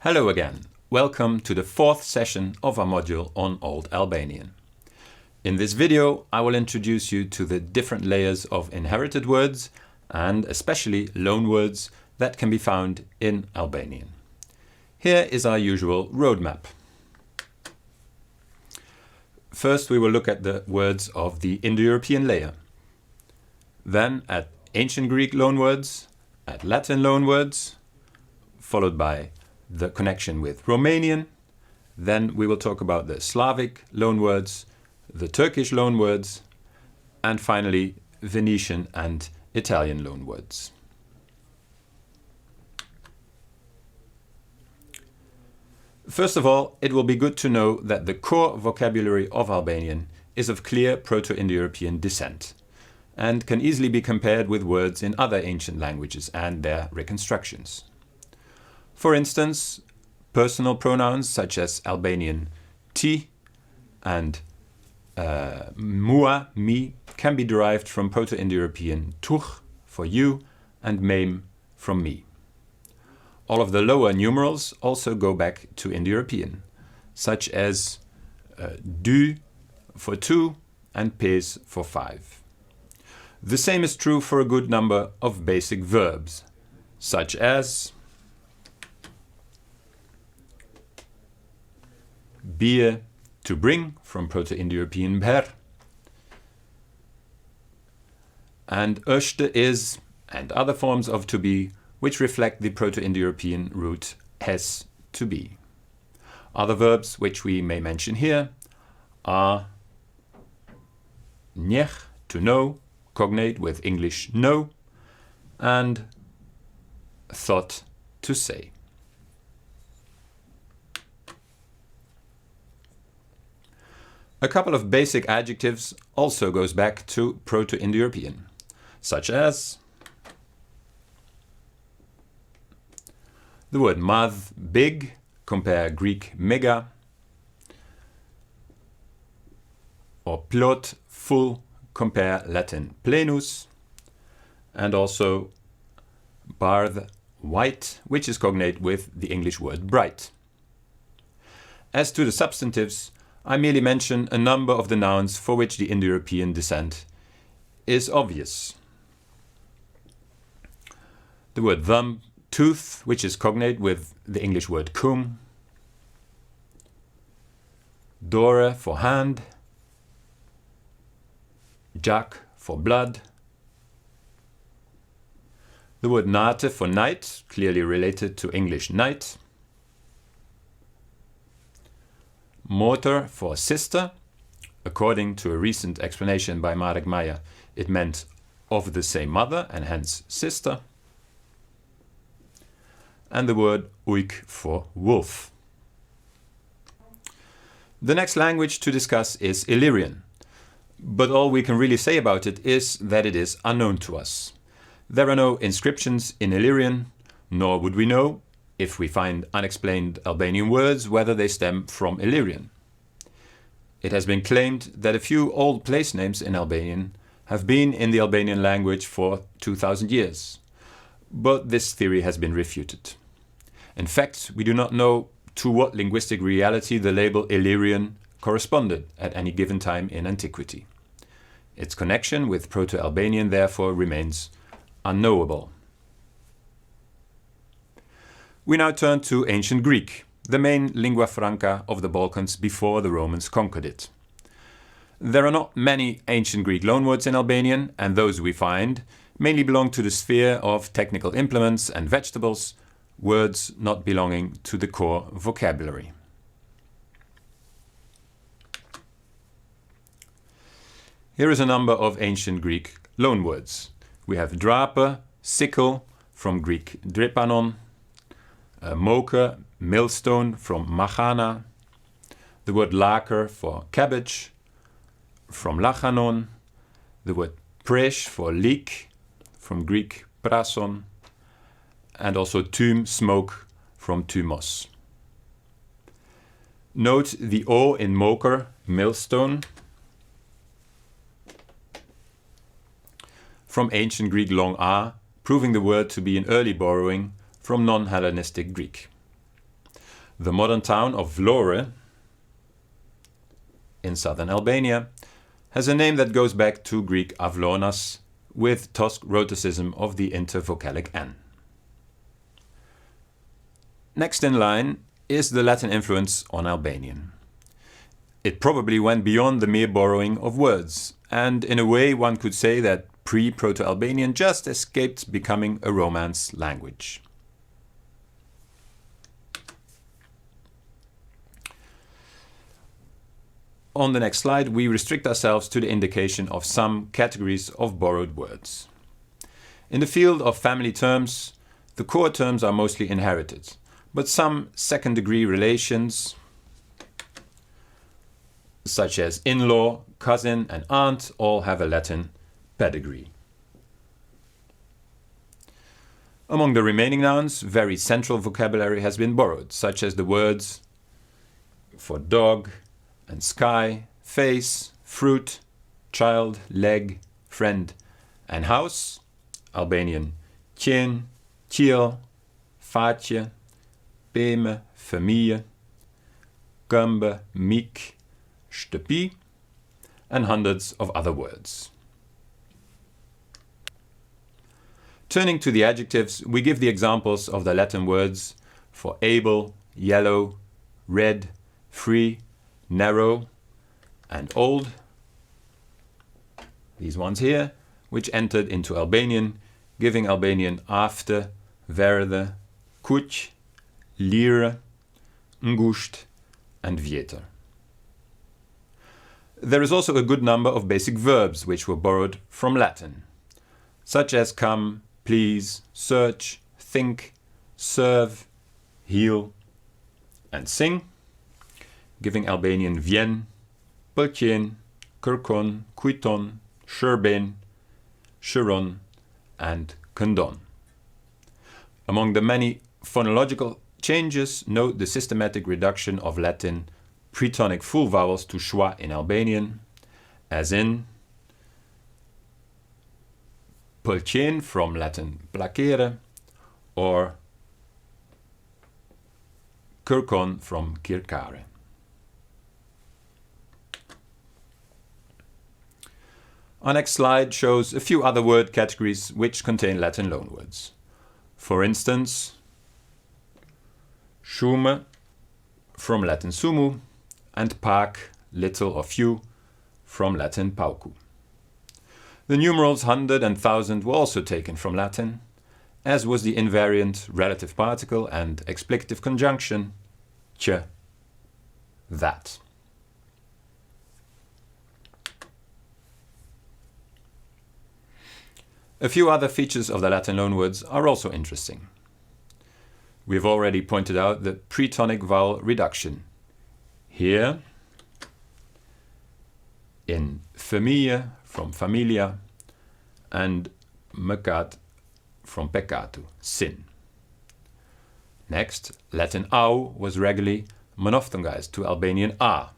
Hello again. Welcome to the fourth session of our module on Old Albanian. In this video, I will introduce you to the different layers of inherited words and especially loanwords that can be found in Albanian. Here is our usual roadmap. First, we will look at the words of the Indo-European layer. Then at ancient Greek loanwords, at Latin loanwords, followed by the connection with Romanian. Then we will talk about the Slavic loanwords, the Turkish loanwords, and finally Venetian and Italian loanwords. First of all, it will be good to know that the core vocabulary of Albanian is of clear Proto-Indo-European descent and can easily be compared with words in other ancient languages and their reconstructions. For instance, personal pronouns such as Albanian ti and mua, me, can be derived from Proto-Indo-European tuch for you and mem from me. All of the lower numerals also go back to Indo-European, such as du for two and pes for five. The same is true for a good number of basic verbs, such as beer, to bring, from Proto-Indo-European ber, and öste is, and other forms of to be, which reflect the Proto-Indo-European root es, to be. Other verbs which we may mention here are njech, to know, cognate with English know, and thought, to say. A couple of basic adjectives also goes back to Proto-Indo-European, such as the word madh, big, compare Greek mega, or plot, full, compare Latin plenus, and also barth, white, which is cognate with the English word bright. As to the substantives, I merely mention a number of the nouns for which the Indo-European descent is obvious. The word thumb, tooth, which is cognate with the English word cum. Dore for hand. Jak for blood. The word nate for night, clearly related to English night. Motor for sister. According to a recent explanation by Marek Meijer, it meant of the same mother and hence sister. And the word uik for wolf. The next language to discuss is Illyrian, but all we can really say about it is that it is unknown to us. There are no inscriptions in Illyrian, nor would we know, if we find unexplained Albanian words, whether they stem from Illyrian. It has been claimed that a few old place names in Albanian have been in the Albanian language for 2000 years, but this theory has been refuted. In fact, we do not know to what linguistic reality the label Illyrian corresponded at any given time in antiquity. Its connection with Proto-Albanian therefore remains unknowable. We now turn to ancient Greek, the main lingua franca of the Balkans before the Romans conquered it. There are not many ancient Greek loanwords in Albanian, and those we find mainly belong to the sphere of technical implements and vegetables, words not belonging to the core vocabulary. Here is a number of ancient Greek loanwords. We have drape, sickle, from Greek drepanon, moker, millstone, from machana, the word laker for cabbage, from lachanon, the word presh for leek, from Greek prason, and also tum, smoke, from thumos. Note the O in moker, millstone, from ancient Greek long a, proving the word to be an early borrowing from non-Hellenistic Greek. The modern town of Vlore in southern Albania has a name that goes back to Greek avlonas with Tosk rhoticism of the intervocalic n. Next in line is the Latin influence on Albanian. It probably went beyond the mere borrowing of words, and in a way one could say that pre-Proto-Albanian just escaped becoming a Romance language. On the next slide, we restrict ourselves to the indication of some categories of borrowed words. In the field of family terms, the core terms are mostly inherited, but some second-degree relations, such as in-law, cousin, and aunt, all have a Latin pedigree. Among the remaining nouns, very central vocabulary has been borrowed, such as the words for dog and sky, face, fruit, child, leg, friend, and house, Albanian qen, qiel, faqe, peme, fëmijë, këmbë, mik, shtëpi, and hundreds of other words. Turning to the adjectives, we give the examples of the Latin words for able, yellow, red, free, narrow, and old, these ones here, which entered into Albanian, giving Albanian afte, verde, kuq, lire, ngusht, and vjetër. There is also a good number of basic verbs which were borrowed from Latin, such as come, please, search, think, serve, heal, and sing, giving Albanian vjen, pëlqen, kërkon, kujton, shërben, shëron, and këndon. Among the many phonological changes, note the systematic reduction of Latin pretonic full vowels to schwa in Albanian, as in pëlqen from Latin placere, or kërkon from kërkare. Our next slide shows a few other word categories which contain Latin loanwords. For instance, shume from Latin sumu, and pak, little or few, from Latin paucu. The numerals 100 and 1000 were also taken from Latin, as was the invariant relative particle and explicative conjunction që, that. A few other features of the Latin loanwords are also interesting. We have already pointed out the pretonic vowel reduction. Here, in familie from familia, and mecat from peccato, sin. Next, Latin au was regularly monophthongized to Albanian a,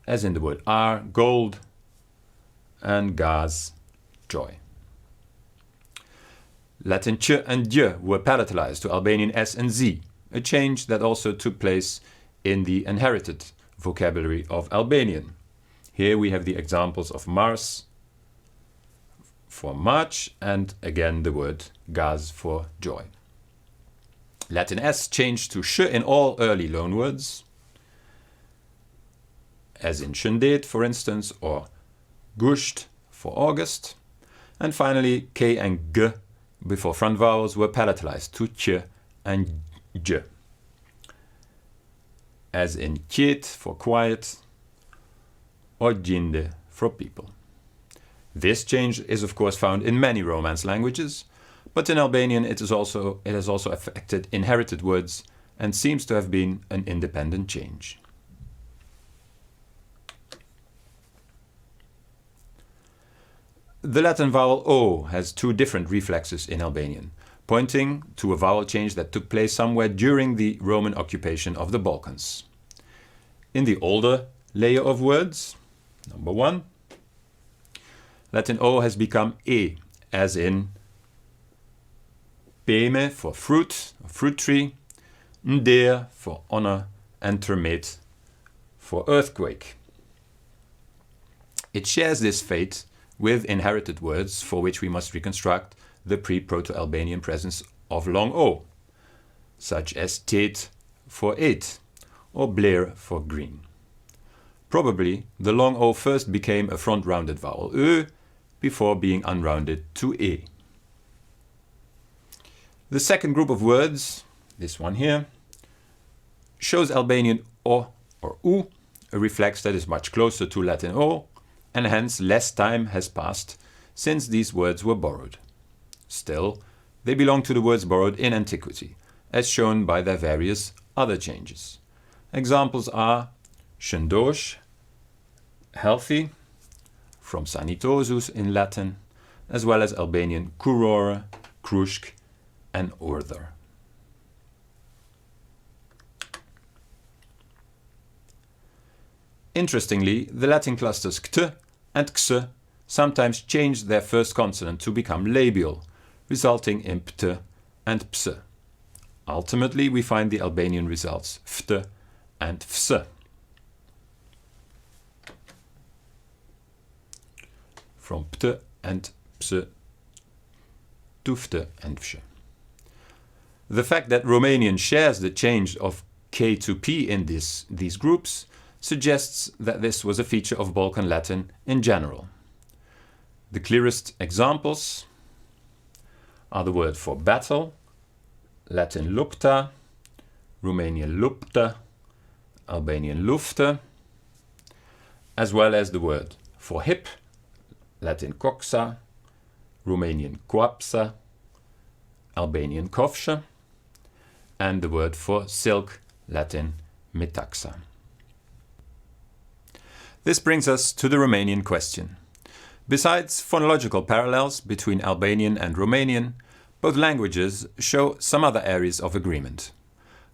as in the word ar, gold, and gas, joy. Latin ch and j were palatalized to Albanian s and z, a change that also took place in the inherited vocabulary of Albanian. Here we have the examples of Mars for March, and again the word gas for joy. Latin s changed to sh in all early loanwords, as in shëndet, for instance, or gusht for August. And finally, k and g before front vowels were palatalized to q and j, as in qiet for quiet, or gjinde for people. This change is of course found in many Romance languages, but in Albanian it has also affected inherited words and seems to have been an independent change. The Latin vowel o has two different reflexes in Albanian, pointing to a vowel change that took place somewhere during the Roman occupation of the Balkans. In the older layer of words, number 1, Latin o has become e, as in peme for fruit, a fruit tree, nder for honor, and termet for earthquake. It shares this fate with inherited words for which we must reconstruct the pre-Proto-Albanian presence of long O, such as tet for eight or bler for green. Probably the long O first became a front-rounded vowel Ö before being unrounded to E. The second group of words, this one here, shows Albanian O or U, a reflex that is much closer to Latin O, and hence less time has passed since these words were borrowed. Still, they belong to the words borrowed in antiquity, as shown by their various other changes. Examples are shëndosh, healthy, from sanitosus in Latin, as well as Albanian kurore, krushk, and order. Interestingly, the Latin clusters kt and ks sometimes change their first consonant to become labial, resulting in pt and ps. Ultimately, we find the Albanian results ft and fs. From pt and ps to ft and fsh. The fact that Romanian shares the change of k to p in these groups suggests that this was a feature of Balkan Latin in general. The clearest examples are the word for battle, Latin lupta, Romanian lupta, Albanian lufte, as well as the word for hip, Latin coxa, Romanian coapsa, Albanian kofsha, and the word for silk, Latin metaxa. This brings us to the Romanian question. Besides phonological parallels between Albanian and Romanian, both languages show some other areas of agreement.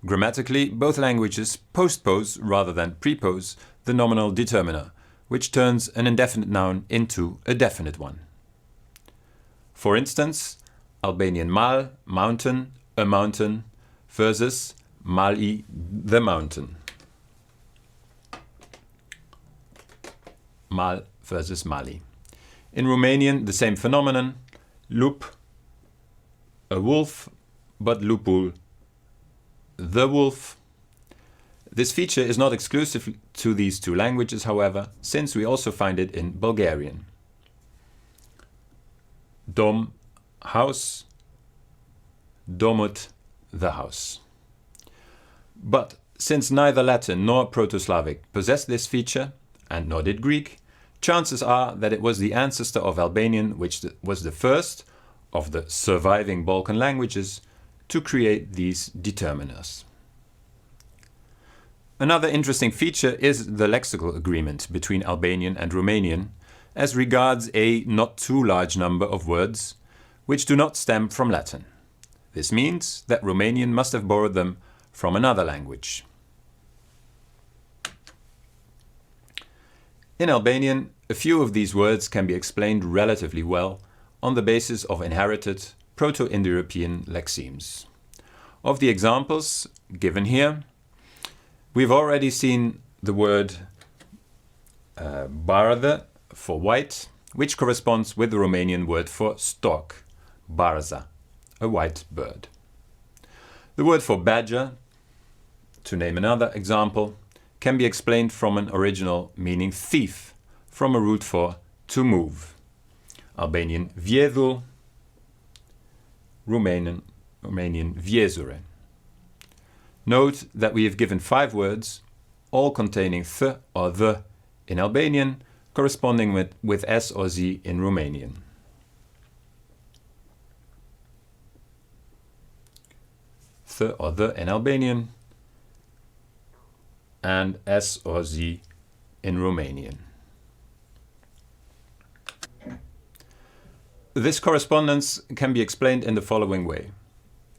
Grammatically, both languages postpose rather than prepose the nominal determiner, which turns an indefinite noun into a definite one. For instance, Albanian mal, mountain, a mountain, versus mali, the mountain. Mal versus mali. In Romanian, the same phenomenon, lup, a wolf, but lupul, the wolf. This feature is not exclusive to these two languages, however, since we also find it in Bulgarian. Dom, house, domut, the house. But since neither Latin nor Proto-Slavic possessed this feature, and nor did Greek, chances are that it was the ancestor of Albanian which was the first of the surviving Balkan languages to create these determiners. Another interesting feature is the lexical agreement between Albanian and Romanian as regards a not too large number of words which do not stem from Latin. This means that Romanian must have borrowed them from another language. In Albanian, a few of these words can be explained relatively well on the basis of inherited Proto-Indo-European lexemes. Of the examples given here, we've already seen the word bardhe for white, which corresponds with the Romanian word for stork, barza, a white bird. The word for badger, to name another example, can be explained from an original meaning thief, from a root for to move. Albanian vjedhul, Romanian vjezure. Note that we have given 5 words, all containing th or the in Albanian, corresponding with s or z in Romanian. Th or the in Albanian, and s or z in Romanian. This correspondence can be explained in the following way.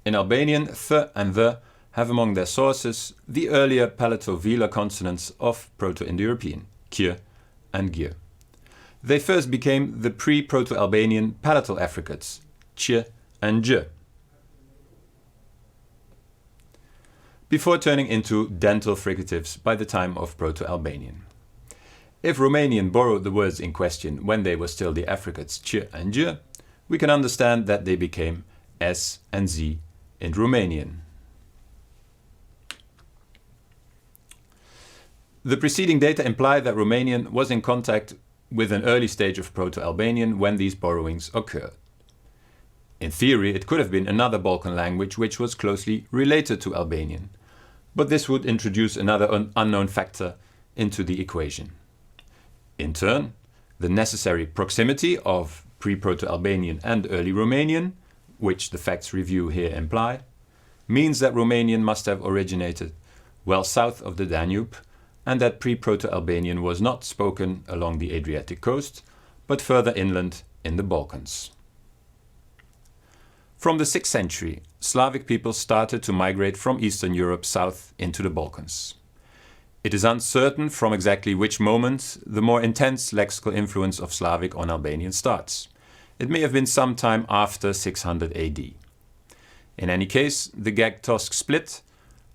In Albanian, th and the have among their sources the earlier palato-velar consonants of Proto-Indo-European, kj and gj. They first became the pre-Proto-Albanian palatal affricates, ch and j. before turning into dental fricatives by the time of Proto-Albanian. If Romanian borrowed the words in question when they were still the affricates ch and j, we can understand that they became s and z in Romanian. The preceding data imply that Romanian was in contact with an early stage of Proto-Albanian when these borrowings occurred. In theory, it could have been another Balkan language which was closely related to Albanian, but this would introduce another unknown factor into the equation. In turn, the necessary proximity of pre-Proto-Albanian and early Romanian, which the facts review here imply, means that Romanian must have originated well south of the Danube, and that pre-Proto-Albanian was not spoken along the Adriatic coast, but further inland in the Balkans. From the 6th century, Slavic peoples started to migrate from Eastern Europe south into the Balkans. It is uncertain from exactly which moment the more intense lexical influence of Slavic on Albanian starts. It may have been some time after 600 AD. In any case, the Gag-Tosk split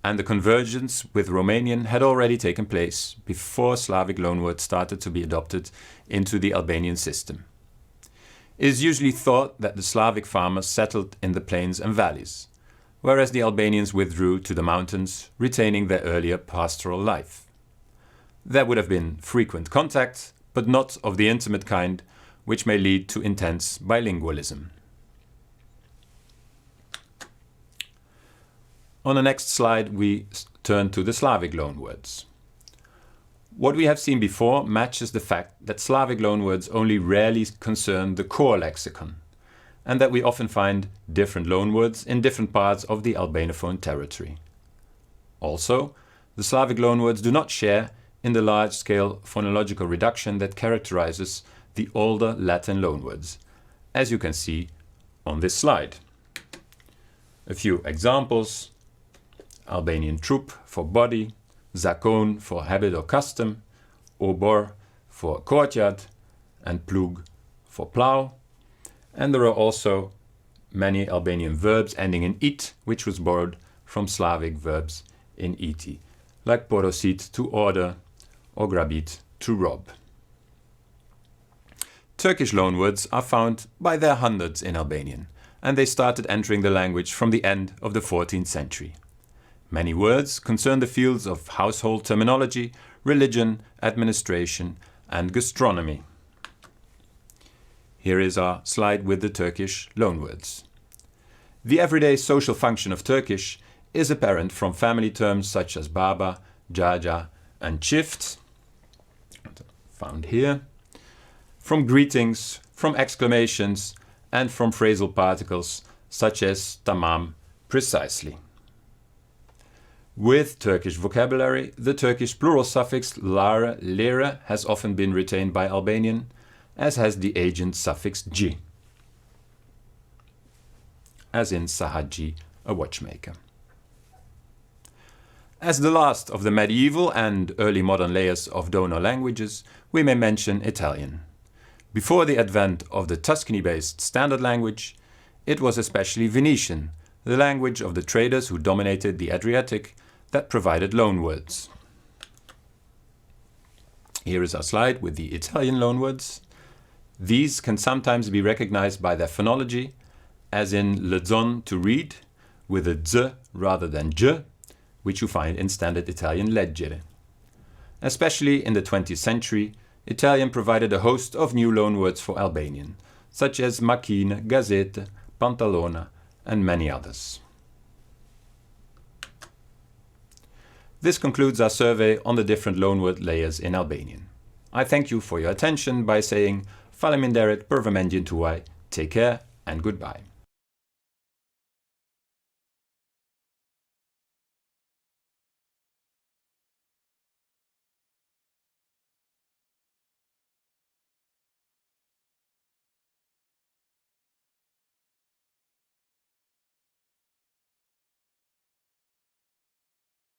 and the convergence with Romanian had already taken place before Slavic loanwords started to be adopted into the Albanian system. It is usually thought that the Slavic farmers settled in the plains and valleys, whereas the Albanians withdrew to the mountains, retaining their earlier pastoral life. There would have been frequent contact, but not of the intimate kind, which may lead to intense bilingualism. On the next slide, we turn to the Slavic loanwords. What we have seen before matches the fact that Slavic loanwords only rarely concern the core lexicon, and that we often find different loanwords in different parts of the Albanophone territory. Also, the Slavic loanwords do not share in the large-scale phonological reduction that characterizes the older Latin loanwords, as you can see on this slide. A few examples: Albanian trup for body, zakon for habit or custom, obor for courtyard, and plug for plow. And there are also many Albanian verbs ending in it, which was borrowed from Slavic verbs in iti, like porosit to order or grabit to rob. Turkish loanwords are found by their hundreds in Albanian, and they started entering the language from the end of the 14th century. Many words concern the fields of household terminology, religion, administration, and gastronomy. Here is our slide with the Turkish loanwords. The everyday social function of Turkish is apparent from family terms such as baba, jaja, and çift, found here, from greetings, from exclamations, and from phrasal particles such as tamam, precisely. With Turkish vocabulary, the Turkish plural suffix lare, lere has often been retained by Albanian, as has the agent suffix ji, as in sahaji, a watchmaker. As the last of the medieval and early modern layers of donor languages, we may mention Italian. Before the advent of the Tuscany-based standard language, it was especially Venetian, the language of the traders who dominated the Adriatic, that provided loanwords. Here is our slide with the Italian loanwords. These can sometimes be recognized by their phonology, as in lezon, to read, with a z rather than j, which you find in standard Italian leggere. Especially in the 20th century, Italian provided a host of new loanwords for Albanian, such as macchina, gazzetta, pantalona, and many others. This concludes our survey on the different loanword layers in Albanian. I thank you for your attention by saying Faleminderit për vëmendjen tuaj, take care and goodbye.